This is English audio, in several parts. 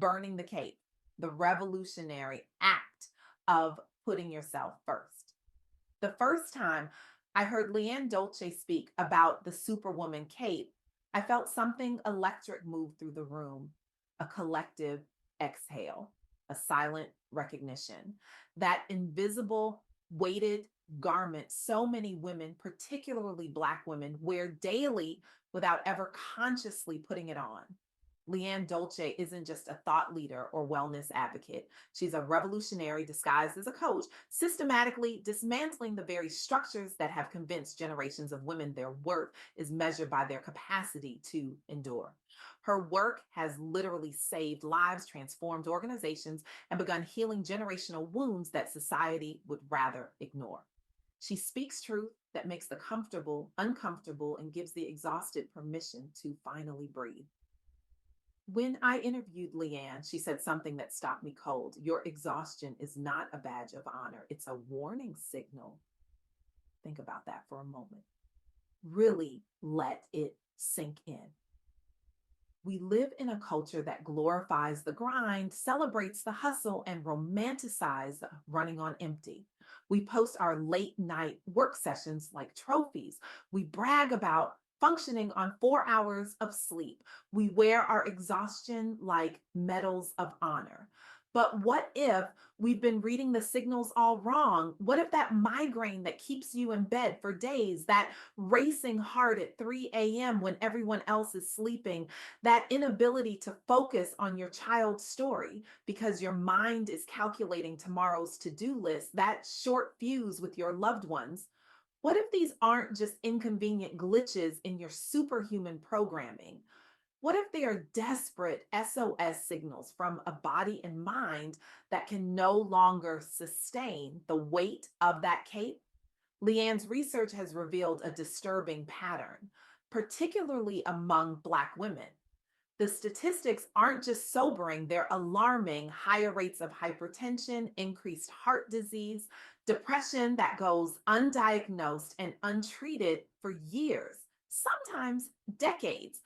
burning the cape, the revolutionary act of putting yourself first. The first time I heard LeAnne Dolce speak about the superwoman cape, I felt something electric move through the room, a collective exhale, a silent recognition. That invisible weighted garment so many women, particularly Black women, wear daily without ever consciously putting it on. LeAnne Dolce isn't just a thought leader or wellness advocate. She's a revolutionary disguised as a coach, systematically dismantling the very structures that have convinced generations of women their worth is measured by their capacity to endure. Her work has literally saved lives, transformed organizations, and begun healing generational wounds that society would rather ignore. She speaks truth that makes the comfortable uncomfortable and gives the exhausted permission to finally breathe. When I interviewed LeAnne, she said something that stopped me cold. Your exhaustion is not a badge of honor, it's a warning signal. Think about that for a moment. Really let it sink in. We live in a culture that glorifies the grind, celebrates the hustle, and romanticizes running on empty. We post our late night work sessions like trophies. We brag about functioning on 4 hours of sleep. We wear our exhaustion like medals of honor. But what if we've been reading the signals all wrong? What if that migraine that keeps you in bed for days, that racing heart at 3 a.m. when everyone else is sleeping, that inability to focus on your child's story because your mind is calculating tomorrow's to-do list, that short fuse with your loved ones. What if these aren't just inconvenient glitches in your superhuman programming? What if they are desperate SOS signals from a body and mind that can no longer sustain the weight of that cape? LeAnne's research has revealed a disturbing pattern, particularly among Black women. The statistics aren't just sobering, they're alarming. Higher rates of hypertension, increased heart disease, depression that goes undiagnosed and untreated for years, sometimes decades.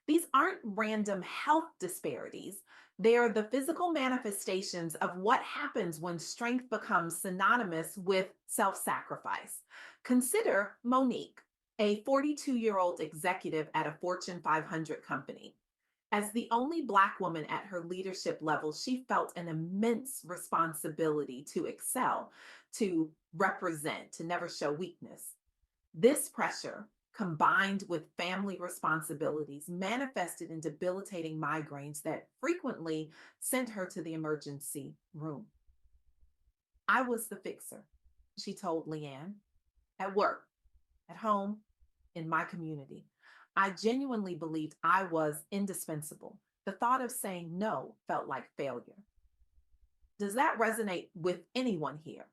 These aren't random health disparities. They are the physical manifestations of what happens when strength becomes synonymous with self sacrifice. Consider Monique, a 42-year-old executive at a Fortune 500 company. As the only Black woman at her leadership level, she felt an immense responsibility to excel, to represent, to never show weakness. This pressure, combined with family responsibilities, manifested in debilitating migraines that frequently sent her to the emergency room. I was the fixer, she told LeAnne, at work, at home, in my community. I genuinely believed I was indispensable. The thought of saying no felt like failure. Does that resonate with anyone here?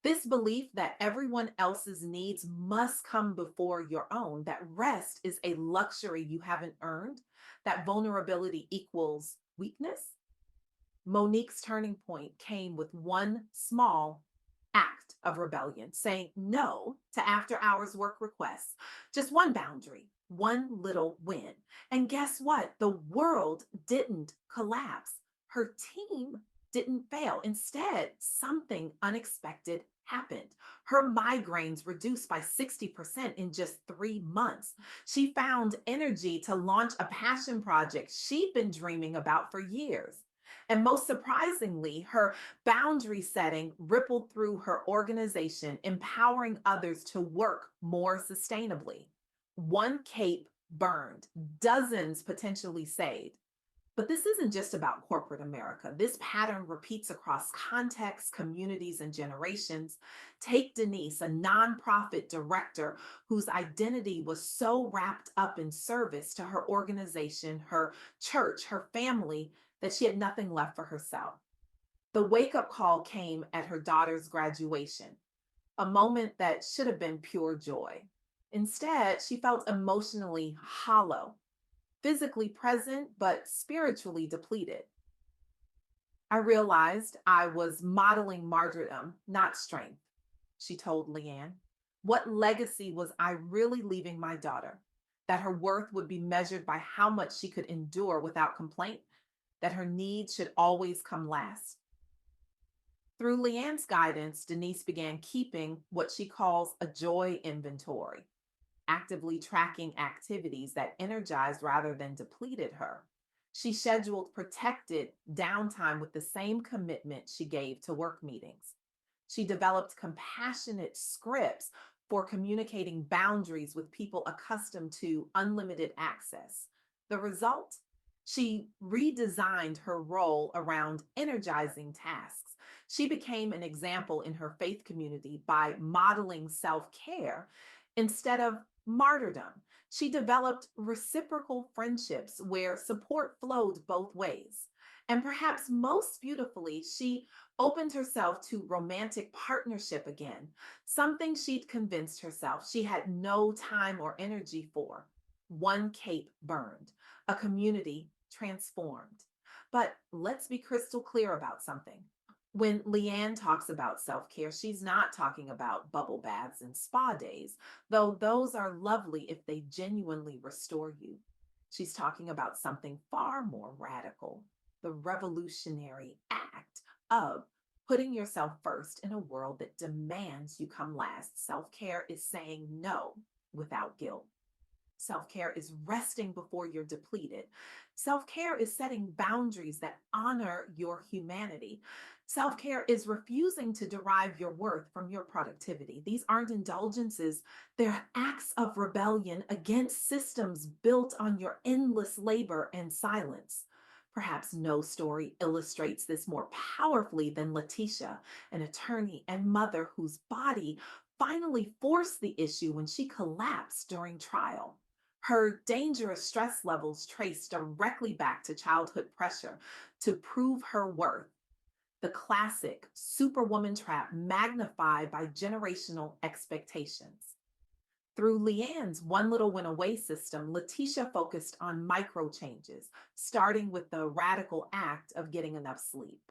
This belief that everyone else's needs must come before your own, that rest is a luxury you haven't earned, that vulnerability equals weakness. Monique's turning point came with one small act of rebellion, saying no to after hours work requests, just one boundary, one little win. And guess what? The world didn't collapse. Her team didn't fail. Instead, something unexpected happened. Her migraines reduced by 60% in just 3 months. She found energy to launch a passion project she'd been dreaming about for years. And most surprisingly, her boundary setting rippled through her organization, empowering others to work more sustainably. One cape burned, dozens potentially saved. But this isn't just about corporate America. This pattern repeats across contexts, communities, and generations. Take Denise, a nonprofit director whose identity was so wrapped up in service to her organization, her church, her family, that she had nothing left for herself. The wake up call came at her daughter's graduation, a moment that should have been pure joy. Instead, she felt emotionally hollow, physically present, but spiritually depleted. I realized I was modeling martyrdom, not strength, she told LeAnne. What legacy was I really leaving my daughter? That her worth would be measured by how much she could endure without complaint? that her needs should always come last. Through Leanne's guidance, Denise began keeping what she calls a joy inventory, actively tracking activities that energized rather than depleted her. She scheduled protected downtime with the same commitment she gave to work meetings. She developed compassionate scripts for communicating boundaries with people accustomed to unlimited access. The result? She redesigned her role around energizing tasks. She became an example in her faith community by modeling self care instead of martyrdom. She developed reciprocal friendships where support flowed both ways. And perhaps most beautifully, she opened herself to romantic partnership again, something she'd convinced herself she had no time or energy for. One cape burned, a community transformed. But let's be crystal clear about something. When LeAnne talks about self care, she's not talking about bubble baths and spa days, though those are lovely if they genuinely restore you. She's talking about something far more radical, the revolutionary act of putting yourself first in a world that demands you come last. Self care is saying no without guilt. Self care is resting before you're depleted. Self care is setting boundaries that honor your humanity. Self care is refusing to derive your worth from your productivity. These aren't indulgences, they're acts of rebellion against systems built on your endless labor and silence. Perhaps no story illustrates this more powerfully than Letitia, an attorney and mother whose body finally forced the issue when she collapsed during trial. Her dangerous stress levels traced directly back to childhood pressure to prove her worth, the classic superwoman trap magnified by generational expectations. Through LeAnne's One Little Win Away system, Letitia focused on micro changes, starting with the radical act of getting enough sleep.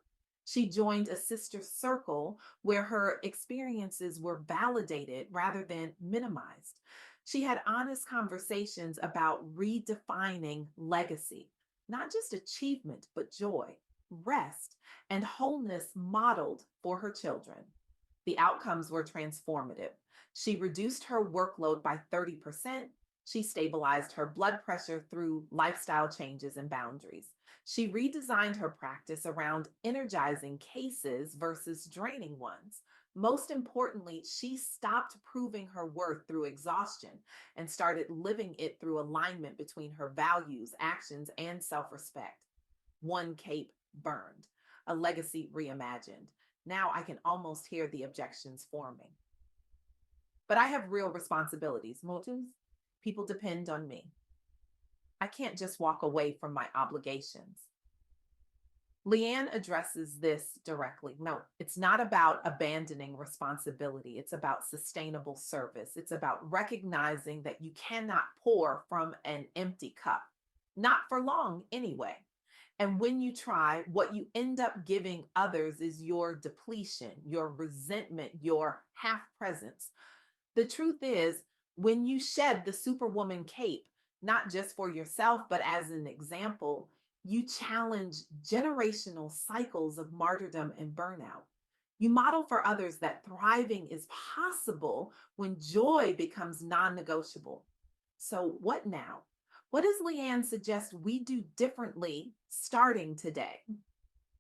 She joined a sister circle where her experiences were validated rather than minimized. She had honest conversations about redefining legacy, not just achievement, but joy, rest, and wholeness modeled for her children. The outcomes were transformative. She reduced her workload by 30%. She stabilized her blood pressure through lifestyle changes and boundaries. She redesigned her practice around energizing cases versus draining ones. Most importantly, she stopped proving her worth through exhaustion and started living it through alignment between her values, actions, and self respect. One cape burned, a legacy reimagined. Now I can almost hear the objections forming. But I have real responsibilities. Motus, people depend on me. I can't just walk away from my obligations. LeAnne addresses this directly. No, it's not about abandoning responsibility. It's about sustainable service. It's about recognizing that you cannot pour from an empty cup, not for long anyway. And when you try, what you end up giving others is your depletion, your resentment, your half presence. The truth is, when you shed the superwoman cape, not just for yourself, but as an example, you challenge generational cycles of martyrdom and burnout. You model for others that thriving is possible when joy becomes non negotiable. So, what now? What does LeAnne suggest we do differently starting today?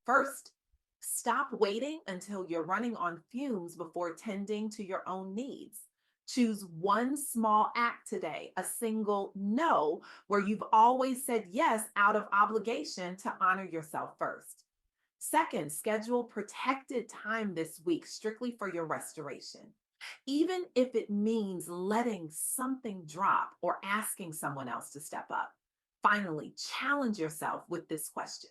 First, stop waiting until you're running on fumes before tending to your own needs. Choose one small act today, a single no, where you've always said yes out of obligation to honor yourself first. Second, schedule protected time this week strictly for your restoration, even if it means letting something drop or asking someone else to step up. Finally, challenge yourself with this question: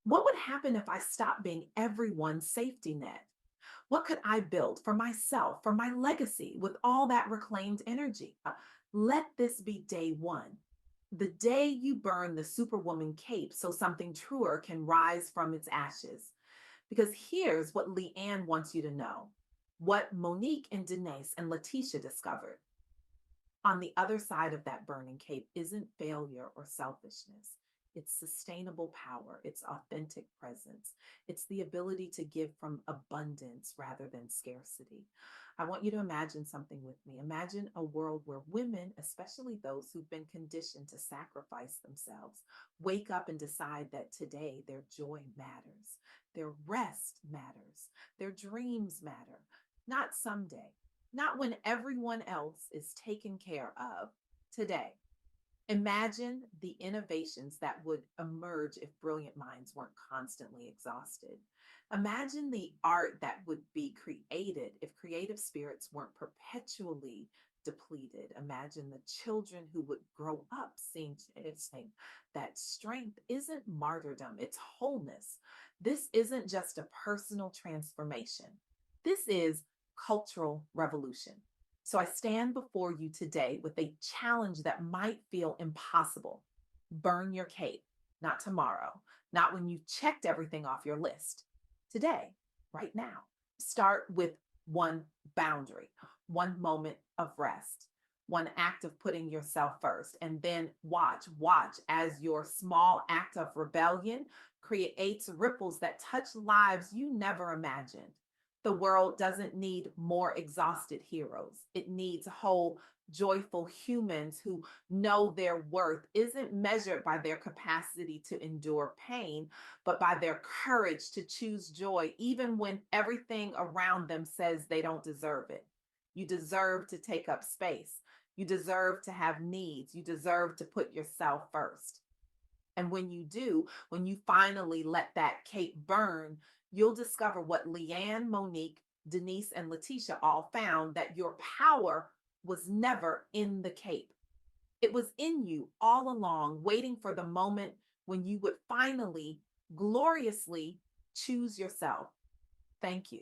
what would happen if I stopped being everyone's safety net? What could I build for myself, for my legacy, with all that reclaimed energy? Let this be day one. The day you burn the superwoman cape so something truer can rise from its ashes. Because here's what LeAnne wants you to know, what Monique and Denise and Letitia discovered. On the other side of that burning cape isn't failure or selfishness. It's sustainable power, it's authentic presence, it's the ability to give from abundance rather than scarcity. I want you to imagine something with me. Imagine a world where women, especially those who've been conditioned to sacrifice themselves, wake up and decide that today their joy matters, their rest matters, their dreams matter, not someday, not when everyone else is taken care of, today. Imagine the innovations that would emerge if brilliant minds weren't constantly exhausted. Imagine the art that would be created if creative spirits weren't perpetually depleted. Imagine the children who would grow up saying that strength isn't martyrdom, it's wholeness. This isn't just a personal transformation, this is cultural revolution. So I stand before you today with a challenge that might feel impossible. Burn your cape, not tomorrow, not when you've checked everything off your list. Today, right now, start with one boundary, one moment of rest, one act of putting yourself first, and then watch as your small act of rebellion creates ripples that touch lives you never imagined. The world doesn't need more exhausted heroes. It needs whole, joyful humans who know their worth isn't measured by their capacity to endure pain, but by their courage to choose joy, even when everything around them says they don't deserve it. You deserve to take up space. You deserve to have needs. You deserve to put yourself first. And when you do, when you finally let that cape burn, you'll discover what LeAnne, Monique, Denise, and Letitia all found, that your power was never in the cape. It was in you all along, waiting for the moment when you would finally gloriously choose yourself. Thank you.